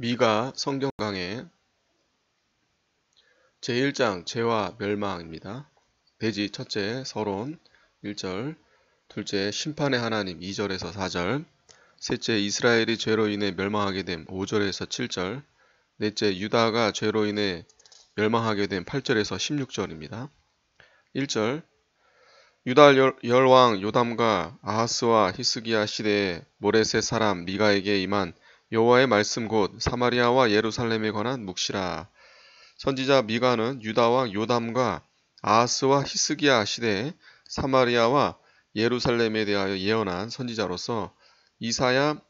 미가 성경 강해 제1장 죄와 멸망입니다. 배지 첫째 서론 1절, 둘째 심판의 하나님 2절에서 4절, 셋째 이스라엘이 죄로 인해 멸망하게 됨 5절에서 7절, 넷째 유다가 죄로 인해 멸망하게 됨 8절에서 16절입니다. 1절 유다 열왕 요담과 아하스와 히스기야 시대에 모레셋 사람 미가에게 임한 여호와의 말씀 곧 사마리아와 예루살렘에 관한 묵시라. 선지자 미가는 유다왕 요담과 아하스와 히스기야 시대에 사마리아와 예루살렘에 대하여 예언한 선지자로서 이사야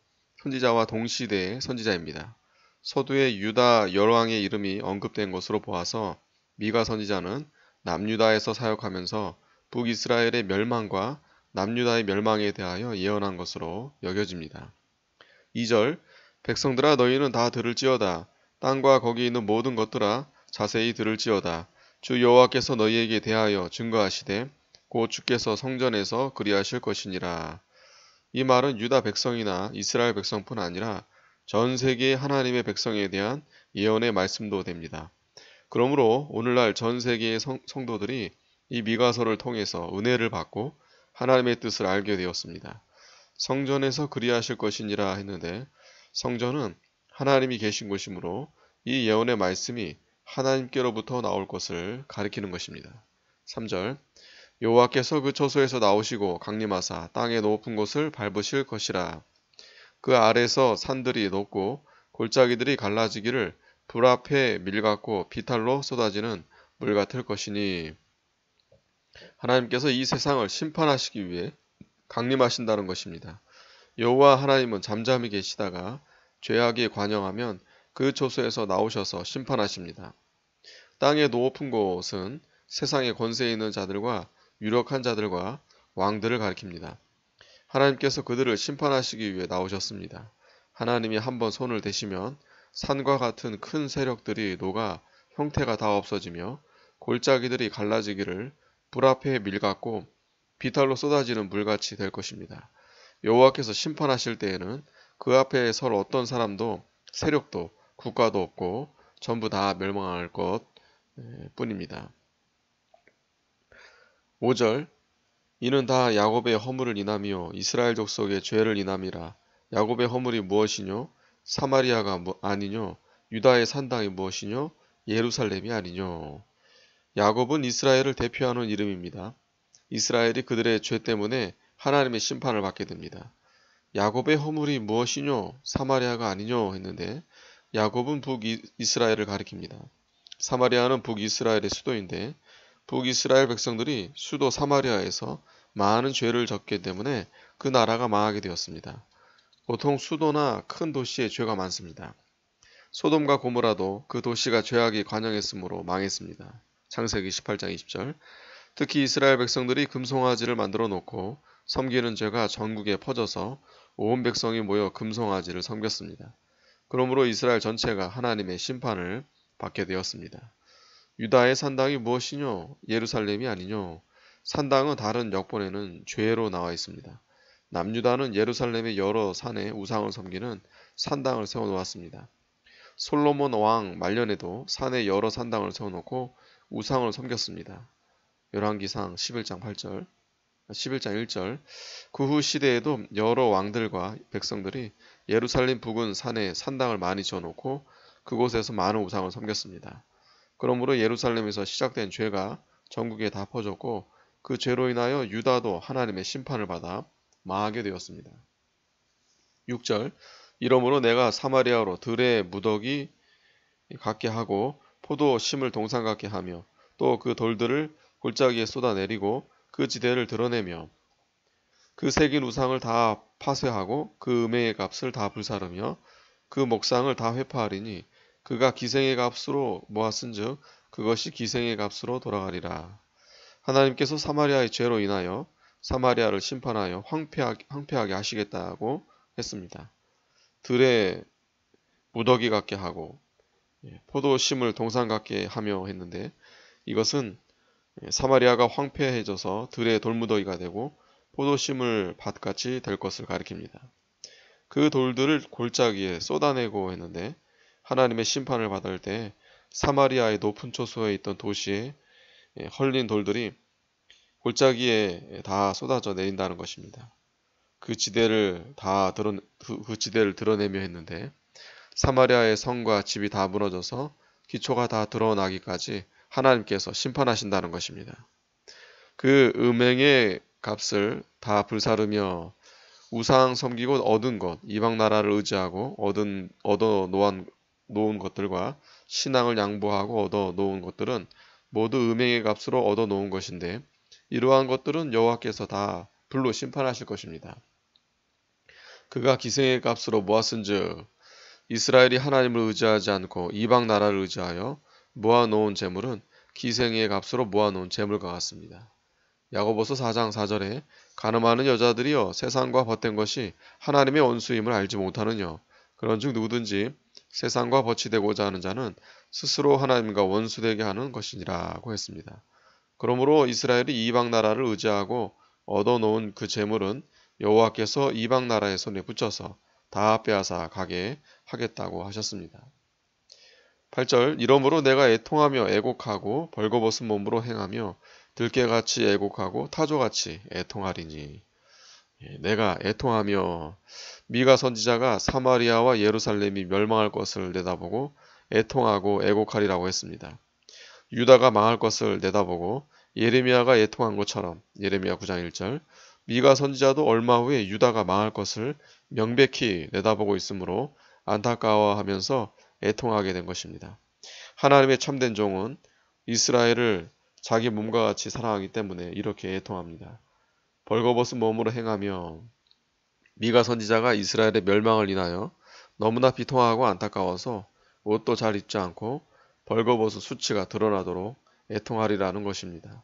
선지자와 동시대의 선지자입니다. 서두에 유다 열왕의 이름이 언급된 것으로 보아서 미가 선지자는 남유다에서 사역하면서 북이스라엘의 멸망과 남유다의 멸망에 대하여 예언한 것으로 여겨집니다. 2절 백성들아 너희는 다 들을지어다. 땅과 거기 있는 모든 것들아 자세히 들을지어다. 주 여호와께서 너희에게 대하여 증거하시되 곧 주께서 성전에서 그리하실 것이니라. 이 말은 유다 백성이나 이스라엘 백성뿐 아니라 전 세계의 하나님의 백성에 대한 예언의 말씀도 됩니다. 그러므로 오늘날 전 세계의 성도들이 이 미가서를 통해서 은혜를 받고 하나님의 뜻을 알게 되었습니다. 성전에서 그리하실 것이니라 했는데 성전은 하나님이 계신 곳이므로 이 예언의 말씀이 하나님께로부터 나올 것을 가리키는 것입니다. 3절 여호와께서 그 처소에서 나오시고 강림하사 땅의 높은 곳을 밟으실 것이라. 그 아래서 산들이 높고 골짜기들이 갈라지기를 불 앞에 밀같고 비탈로 쏟아지는 물 같을 것이니. 하나님께서 이 세상을 심판하시기 위해 강림하신다는 것입니다. 여호와 하나님은 잠잠히 계시다가 죄악이 관영하면 그 처소에서 나오셔서 심판하십니다. 땅의 높은 곳은 세상의 권세에 있는 자들과 유력한 자들과 왕들을 가리킵니다. 하나님께서 그들을 심판하시기 위해 나오셨습니다. 하나님이 한번 손을 대시면 산과 같은 큰 세력들이 녹아 형태가 다 없어지며 골짜기들이 갈라지기를 불 앞에 밀같고 비탈로 쏟아지는 물같이 될 것입니다. 여호와께서 심판하실 때에는 그 앞에 설 어떤 사람도 세력도 국가도 없고 전부 다 멸망할 것 뿐입니다. 5절 이는 다 야곱의 허물을 인하며 이스라엘 족속의 죄를 인함이라. 야곱의 허물이 무엇이뇨? 사마리아가 아니뇨? 유다의 산당이 무엇이뇨? 예루살렘이 아니뇨? 야곱은 이스라엘을 대표하는 이름입니다. 이스라엘이 그들의 죄 때문에 하나님의 심판을 받게 됩니다. 야곱의 허물이 무엇이뇨? 사마리아가 아니뇨? 했는데 야곱은 북이스라엘을 가리킵니다. 사마리아는 북이스라엘의 수도인데 북이스라엘 백성들이 수도 사마리아에서 많은 죄를 졌기 때문에 그 나라가 망하게 되었습니다. 보통 수도나 큰 도시에 죄가 많습니다. 소돔과 고모라도 그 도시가 죄악이 관영했으므로 망했습니다. 창세기 18장 20절 특히 이스라엘 백성들이 금송아지를 만들어 놓고 섬기는 죄가 전국에 퍼져서 온 백성이 모여 금송아지를 섬겼습니다. 그러므로 이스라엘 전체가 하나님의 심판을 받게 되었습니다. 유다의 산당이 무엇이뇨? 예루살렘이 아니뇨? 산당은 다른 역본에는 죄로 나와 있습니다. 남유다는 예루살렘의 여러 산에 우상을 섬기는 산당을 세워놓았습니다. 솔로몬 왕 말년에도 산에 여러 산당을 세워놓고 우상을 섬겼습니다. 열왕기상 11장 8절, 11장 1절 그 후 시대에도 여러 왕들과 백성들이 예루살렘 부근 산에 산당을 많이 지어놓고 그곳에서 많은 우상을 섬겼습니다. 그러므로 예루살렘에서 시작된 죄가 전국에 다 퍼졌고 그 죄로 인하여 유다도 하나님의 심판을 받아 망하게 되었습니다. 6절 이러므로 내가 사마리아로 들의 무더기 같게 하고 포도 심을 동산 같게 하며 또 그 돌들을 골짜기에 쏟아내리고 그 지대를 드러내며 그 새긴 우상을 다 파쇄하고 그 음행의 값을 다 불사르며 그 목상을 다 회파하리니 그가 기생의 값으로 모았은즉 그것이 기생의 값으로 돌아가리라. 하나님께서 사마리아의 죄로 인하여 사마리아를 심판하여 황폐하게 하시겠다고 했습니다. 들에 무더기 같게 하고 포도 심을 동산 같게 하며 했는데 이것은 사마리아가 황폐해져서 들에 돌무더기가 되고 포도 심을 밭같이 될 것을 가리킵니다. 그 돌들을 골짜기에 쏟아내고 했는데 하나님의 심판을 받을 때 사마리아의 높은 초소에 있던 도시에 헐린 돌들이 골짜기에 다 쏟아져 내린다는 것입니다. 그 지대를 드러내며 했는데 사마리아의 성과 집이 다 무너져서 기초가 다 드러나기까지 하나님께서 심판하신다는 것입니다. 그 음행의 값을 다 불사르며 우상 섬기고 얻은 것, 이방 나라를 의지하고 얻어 놓은 것들과 신앙을 양보하고 얻어 놓은 것들은 모두 음행의 값으로 얻어 놓은 것인데 이러한 것들은 여호와께서 다 불로 심판하실 것입니다. 그가 기생의 값으로 모았은즉 이스라엘이 하나님을 의지하지 않고 이방 나라를 의지하여 모아놓은 재물은 기생의 값으로 모아놓은 재물과 같습니다. 야고보서 4장 4절에 가늠하는 여자들이여 세상과 벗된 것이 하나님의 원수임을 알지 못하느냐. 그런즉 누구든지 세상과 벗이 되고자 하는 자는 스스로 하나님과 원수되게 하는 것이니라고 했습니다. 그러므로 이스라엘이 이방 나라를 의지하고 얻어놓은 그 재물은 여호와께서 이방 나라의 손에 붙여서 다 빼앗아 가게 하겠다고 하셨습니다. 8절 이러므로 내가 애통하며 애곡하고 벌거벗은 몸으로 행하며 들깨같이 애곡하고 타조같이 애통하리니. 내가 애통하며 미가 선지자가 사마리아와 예루살렘이 멸망할 것을 내다보고 애통하고 애곡하리라고 했습니다. 유다가 망할 것을 내다보고 예레미야가 애통한 것처럼 예레미야 9장 1절 미가 선지자도 얼마 후에 유다가 망할 것을 명백히 내다보고 있으므로 안타까워하면서 애통하게 된 것입니다. 하나님의 참된 종은 이스라엘을 자기 몸과 같이 사랑하기 때문에 이렇게 애통합니다. 벌거벗은 몸으로 행하며 미가 선지자가 이스라엘의 멸망을 인하여 너무나 비통하고 안타까워서 옷도 잘 입지 않고 벌거벗은 수치가 드러나도록 애통하리라는 것입니다.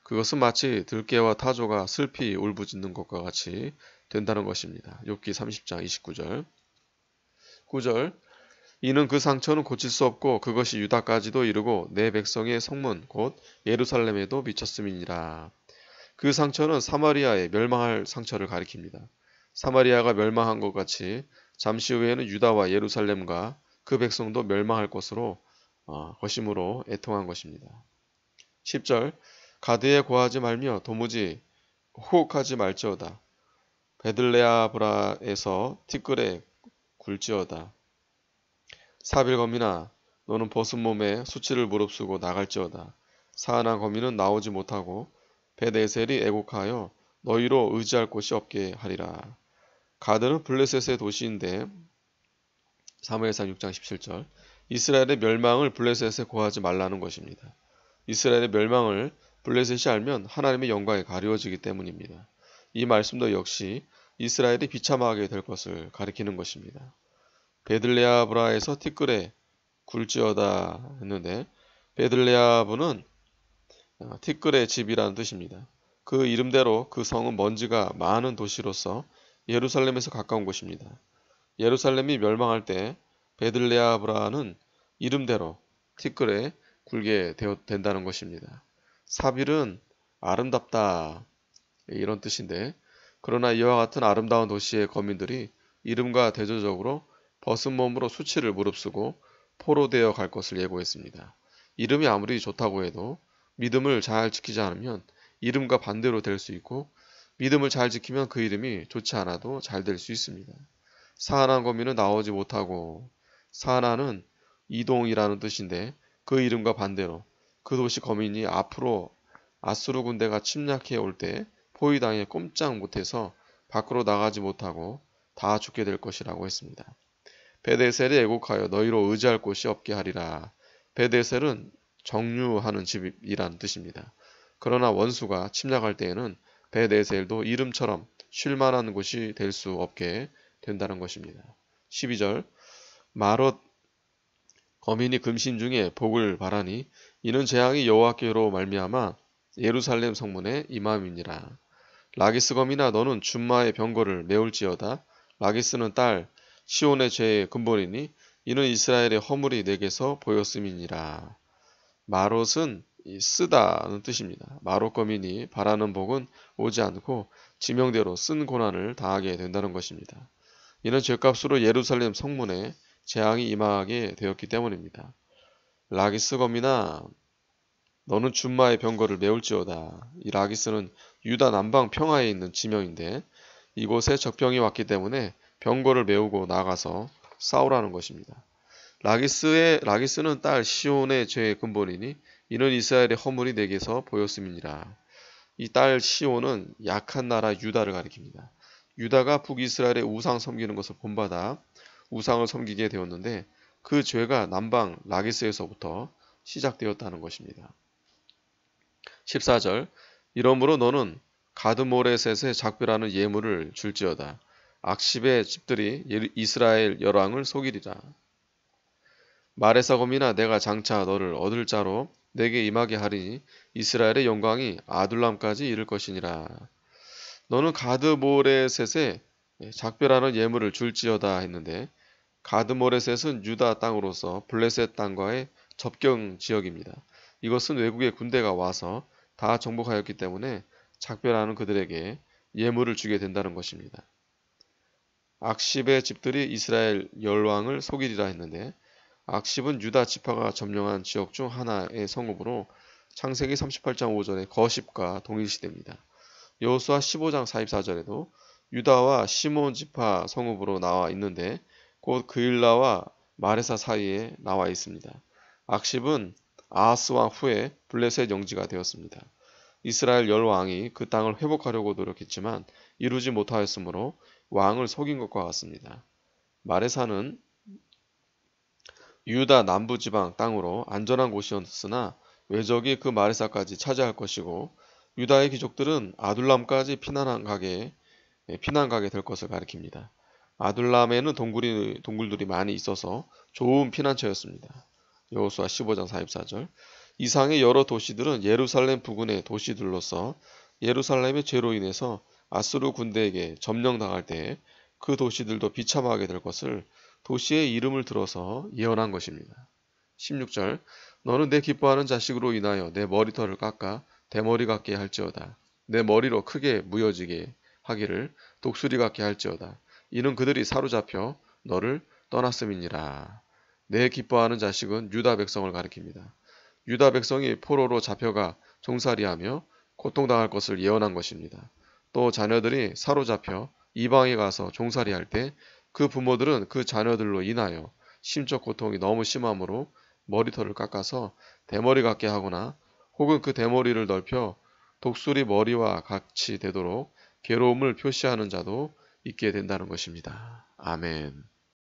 그것은 마치 들깨와 타조가 슬피 울부짖는 것과 같이 된다는 것입니다. 욥기 30장 29절 9절 이는 그 상처는 고칠 수 없고 그것이 유다까지도 이르고 내 백성의 성문 곧 예루살렘에도 미쳤음이니라. 그 상처는 사마리아의 멸망할 상처를 가리킵니다. 사마리아가 멸망한 것 같이 잠시 후에는 유다와 예루살렘과 그 백성도 멸망할 것이므로 애통한 것입니다. 10절 가드에 고하지 말며 도무지 호흡하지 말지어다. 베들레아브라에서 티끌에 굴지어다. 사빌거미나 너는 벗은 몸에 수치를 무릅쓰고 나갈지어다. 사하나 거미는 나오지 못하고 벳에셀이 애곡하여 너희로 의지할 곳이 없게 하리라. 가드는 블레셋의 도시인데 사무엘상 6장 17절 이스라엘의 멸망을 블레셋에 고하지 말라는 것입니다. 이스라엘의 멸망을 블레셋이 알면 하나님의 영광이 가려워지기 때문입니다. 이 말씀도 역시 이스라엘이 비참하게 될 것을 가리키는 것입니다. 베들레아브라에서 티끌에 굴지어다 했는데 베들레아브는 티끌의 집이라는 뜻입니다. 그 이름대로 그 성은 먼지가 많은 도시로서 예루살렘에서 가까운 곳입니다. 예루살렘이 멸망할 때 베들레아브라는 이름대로 티끌에 굴게 된다는 것입니다. 사빌은 아름답다 이런 뜻인데 그러나 이와 같은 아름다운 도시의 거민들이 이름과 대조적으로 벗은 몸으로 수치를 무릅쓰고 포로되어 갈 것을 예고했습니다. 이름이 아무리 좋다고 해도 믿음을 잘 지키지 않으면 이름과 반대로 될 수 있고 믿음을 잘 지키면 그 이름이 좋지 않아도 잘 될 수 있습니다. 사하나 거민은 나오지 못하고 사하나는 이동이라는 뜻인데 그 이름과 반대로 그 도시 거민이 앞으로 아수르 군대가 침략해 올 때 포위당해 꼼짝 못해서 밖으로 나가지 못하고 다 죽게 될 것이라고 했습니다. 벳에셀이 애곡하여 너희로 의지할 곳이 없게 하리라. 벳에셀은 정류하는 집이라는 뜻입니다. 그러나 원수가 침략할 때에는 벳에셀도 이름처럼 쉴만한 곳이 될 수 없게 된다는 것입니다. 12절 마롯 거민이 금신 중에 복을 바라니 이는 재앙이 여호와께로 말미암아 예루살렘 성문에 임함이니라. 라기스 거민아 너는 준마의 병거를 메울지어다. 라기스는 딸 시온의 죄의 근본이니 이는 이스라엘의 허물이 내게서 보였음이니라. 마롯은 쓰다는 뜻입니다. 마롯 거민이 바라는 복은 오지 않고 지명대로 쓴 고난을 당하게 된다는 것입니다. 이는 죄값으로 예루살렘 성문에 재앙이 임하게 되었기 때문입니다. 라기스 거미나 너는 준마의 병거를 메울지어다. 이 라기스는 유다 남방 평화에 있는 지명인데 이곳에 적병이 왔기 때문에 병거를 메우고 나가서 싸우라는 것입니다. 라기스는 딸 시온의 죄의 근본이니 이는 이스라엘의 허물이 내게서 보였음이니라. 이 딸 시온은 약한 나라 유다를 가리킵니다. 유다가 북이스라엘의 우상 섬기는 것을 본받아 우상을 섬기게 되었는데 그 죄가 남방 라기스에서부터 시작되었다는 것입니다. 14절 이러므로 너는 가드모레셋에 작별하는 예물을 줄지어다. 악십의 집들이 이스라엘 열왕을 속이리라. 마레사검이나 내가 장차 너를 얻을 자로 내게 임하게 하리니 이스라엘의 영광이 아둘람까지 이를 것이니라. 너는 가드모레셋에 작별하는 예물을 줄지어다 했는데 가드모레셋은 유다 땅으로서 블레셋 땅과의 접경 지역입니다. 이것은 외국의 군대가 와서 다 정복하였기 때문에 작별하는 그들에게 예물을 주게 된다는 것입니다. 악십의 집들이 이스라엘 열왕을 속이리라 했는데 악십은 유다 지파가 점령한 지역 중 하나의 성읍으로 창세기 38장 5절의 거십과 동일시됩니다. 여호수아 15장 44절에도 유다와 시몬 지파 성읍으로 나와 있는데 곧 그일라와 마레사 사이에 나와 있습니다. 악십은 아하스 왕 후에 블레셋 영지가 되었습니다. 이스라엘 열왕이 그 땅을 회복하려고 노력했지만 이루지 못하였으므로 왕을 속인 것과 같습니다. 마레사는 유다 남부지방 땅으로 안전한 곳이었으나 외적이 그 마레사까지 차지할 것이고 유다의 귀족들은 아둘람까지 피난가게 될 것을 가리킵니다. 아둘람에는 동굴들이 많이 있어서 좋은 피난처였습니다. 여호수아 15장 44절 이상의 여러 도시들은 예루살렘 부근의 도시들로서 예루살렘의 죄로 인해서 아수르 군대에게 점령당할 때 그 도시들도 비참하게 될 것을 도시의 이름을 들어서 예언한 것입니다. 16절 너는 내 기뻐하는 자식으로 인하여 내 머리털을 깎아 대머리 같게 할지어다. 내 머리로 크게 무뎌지게 하기를 독수리 같게 할지어다. 이는 그들이 사로잡혀 너를 떠났음이니라. 내 기뻐하는 자식은 유다 백성을 가리킵니다. 유다 백성이 포로로 잡혀가 종살이하며 고통당할 것을 예언한 것입니다. 또 자녀들이 사로잡혀 이방에 가서 종살이할 때 그 부모들은 그 자녀들로 인하여 심적 고통이 너무 심하므로 머리털을 깎아서 대머리 같게 하거나 혹은 그 대머리를 넓혀 독수리 머리와 같이 되도록 괴로움을 표시하는 자도 있게 된다는 것입니다. 아멘.